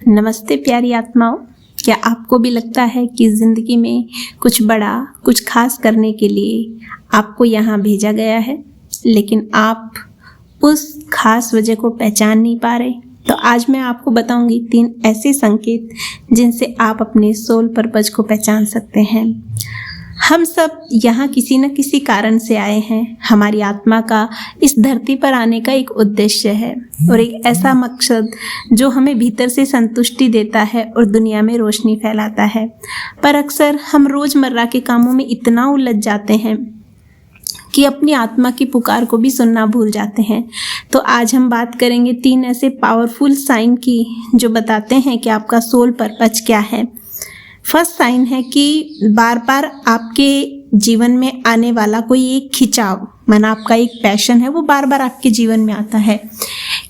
नमस्ते प्यारी आत्माओं। क्या आपको भी लगता है कि ज़िंदगी में कुछ बड़ा, कुछ खास करने के लिए आपको यहाँ भेजा गया है, लेकिन आप उस खास वजह को पहचान नहीं पा रहे? तो आज मैं आपको बताऊंगी 3 ऐसे संकेत जिनसे आप अपने सोल पर्पज को पहचान सकते हैं। हम सब यहाँ किसी न किसी कारण से आए हैं। हमारी आत्मा का इस धरती पर आने का एक उद्देश्य है और एक ऐसा मकसद जो हमें भीतर से संतुष्टि देता है और दुनिया में रोशनी फैलाता है। पर अक्सर हम रोज़मर्रा के कामों में इतना उलझ जाते हैं कि अपनी आत्मा की पुकार को भी सुनना भूल जाते हैं। तो आज हम बात करेंगे 3 ऐसे पावरफुल साइन की जो बताते हैं कि आपका सोल पर्पज क्या है। फर्स्ट साइन है कि बार बार आपके जीवन में आने वाला कोई एक खिंचाव, माना आपका एक पैशन है, वो बार बार आपके जीवन में आता है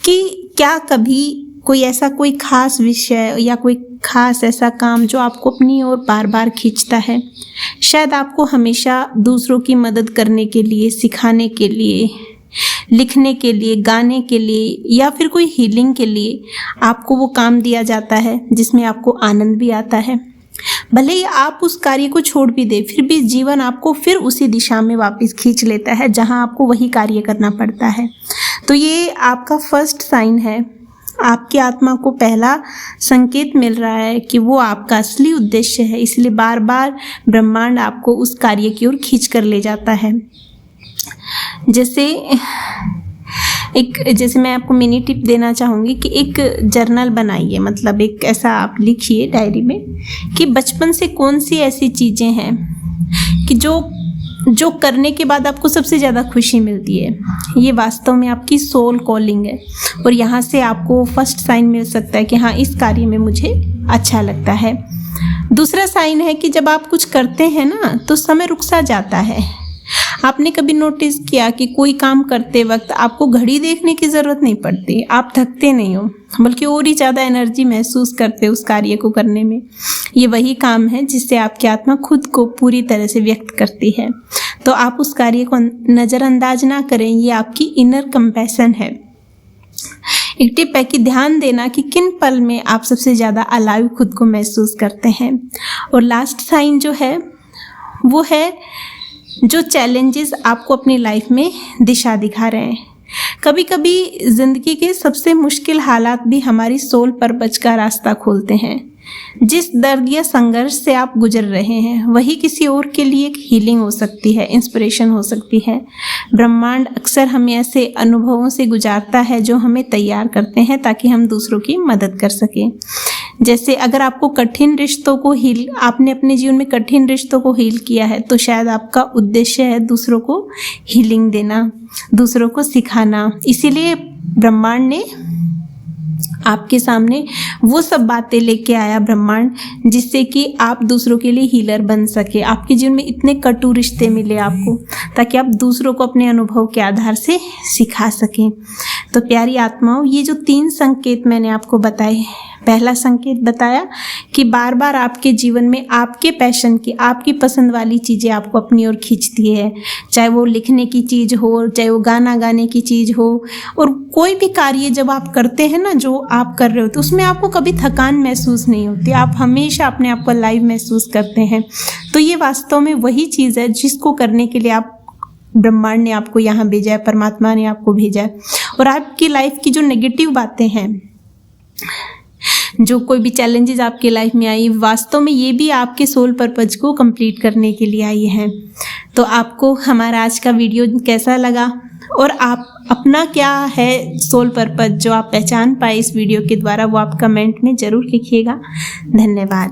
कि क्या कभी कोई ऐसा कोई खास विषय या कोई खास ऐसा काम जो आपको अपनी ओर बार बार खींचता है। शायद आपको हमेशा दूसरों की मदद करने के लिए, सिखाने के लिए, लिखने के लिए, गाने के लिए या फिर कोई हीलिंग के लिए आपको वो काम दिया जाता है जिसमें आपको आनंद भी आता है। भले ही आप उस कार्य को छोड़ भी दे, फिर भी जीवन आपको फिर उसी दिशा में वापस खींच लेता है जहां आपको वही कार्य करना पड़ता है। तो ये आपका फर्स्ट साइन है। आपकी आत्मा को पहला संकेत मिल रहा है कि वो आपका असली उद्देश्य है, इसलिए बार बार ब्रह्मांड आपको उस कार्य की ओर खींच कर ले जाता है। जैसे मैं आपको मिनी टिप देना चाहूँगी कि एक जर्नल बनाइए, मतलब एक ऐसा आप लिखिए डायरी में कि बचपन से कौन सी ऐसी चीज़ें हैं कि जो करने के बाद आपको सबसे ज़्यादा खुशी मिलती है। ये वास्तव में आपकी सोल कॉलिंग है और यहाँ से आपको फर्स्ट साइन मिल सकता है कि हाँ, इस कार्य में मुझे अच्छा लगता है। दूसरा साइन है कि जब आप कुछ करते हैं ना तो समय रुक सा जाता है। आपने कभी नोटिस किया कि कोई काम करते वक्त आपको घड़ी देखने की ज़रूरत नहीं पड़ती, आप थकते नहीं हो, बल्कि और ही ज़्यादा एनर्जी महसूस करते उस कार्य को करने में। ये वही काम है जिससे आपकी आत्मा खुद को पूरी तरह से व्यक्त करती है। तो आप उस कार्य को नज़रअंदाज ना करें, ये आपकी इनर कंपैशन है। एक टिप है कि ध्यान देना कि किन पल में आप सबसे ज़्यादा अलाइव खुद को महसूस करते हैं। और लास्ट साइन जो है वो है जो चैलेंजेस आपको अपनी लाइफ में दिशा दिखा रहे हैं। कभी कभी ज़िंदगी के सबसे मुश्किल हालात भी हमारी सोल पर्पज का रास्ता खोलते हैं। जिस दर्द या संघर्ष से आप गुजर रहे हैं वही किसी और के लिए एक हीलिंग हो सकती है, इंस्पिरेशन हो सकती है। ब्रह्मांड अक्सर हमें ऐसे अनुभवों से गुजारता है जो हमें तैयार करते हैं ताकि हम दूसरों की मदद कर सकें। जैसे अगर आपको आपने अपने जीवन में कठिन रिश्तों को हील किया है तो शायद आपका उद्देश्य है दूसरों को हीलिंग देना, दूसरों को सिखाना। इसीलिए ब्रह्मांड ने आपके सामने वो सब बातें लेके आया ब्रह्मांड जिससे कि आप दूसरों के लिए हीलर बन सके। आपके जीवन में इतने कटु रिश्ते मिले आपको ताकि आप दूसरों को अपने अनुभव के आधार से सिखा सकें। तो प्यारी आत्माओं, ये जो 3 संकेत मैंने आपको बताए, पहला संकेत बताया कि बार बार आपके जीवन में आपके पैशन की, आपकी पसंद वाली चीज़ें आपको अपनी ओर खींचती है, चाहे वो लिखने की चीज़ हो, चाहे वो गाना गाने की चीज़ हो। और कोई भी कार्य जब आप करते हैं ना, जो आप कर रहे हो, तो उसमें आपको कभी थकान महसूस नहीं होती, आप हमेशा अपने आप को लाइव महसूस करते हैं। तो ये वास्तव में वही चीज़ है जिसको करने के लिए ब्रह्मांड ने आपको यहाँ भेजा है, परमात्मा ने आपको भेजा है। और आपकी लाइफ की जो नेगेटिव बातें हैं, जो कोई भी चैलेंजेस आपकी लाइफ में आई, वास्तव में ये भी आपके सोल पर्पज को कंप्लीट करने के लिए आई हैं। तो आपको हमारा आज का वीडियो कैसा लगा और आप अपना क्या है सोल पर्पज जो आप पहचान पाए इस वीडियो के द्वारा, वो आप कमेंट में ज़रूर लिखिएगा। धन्यवाद।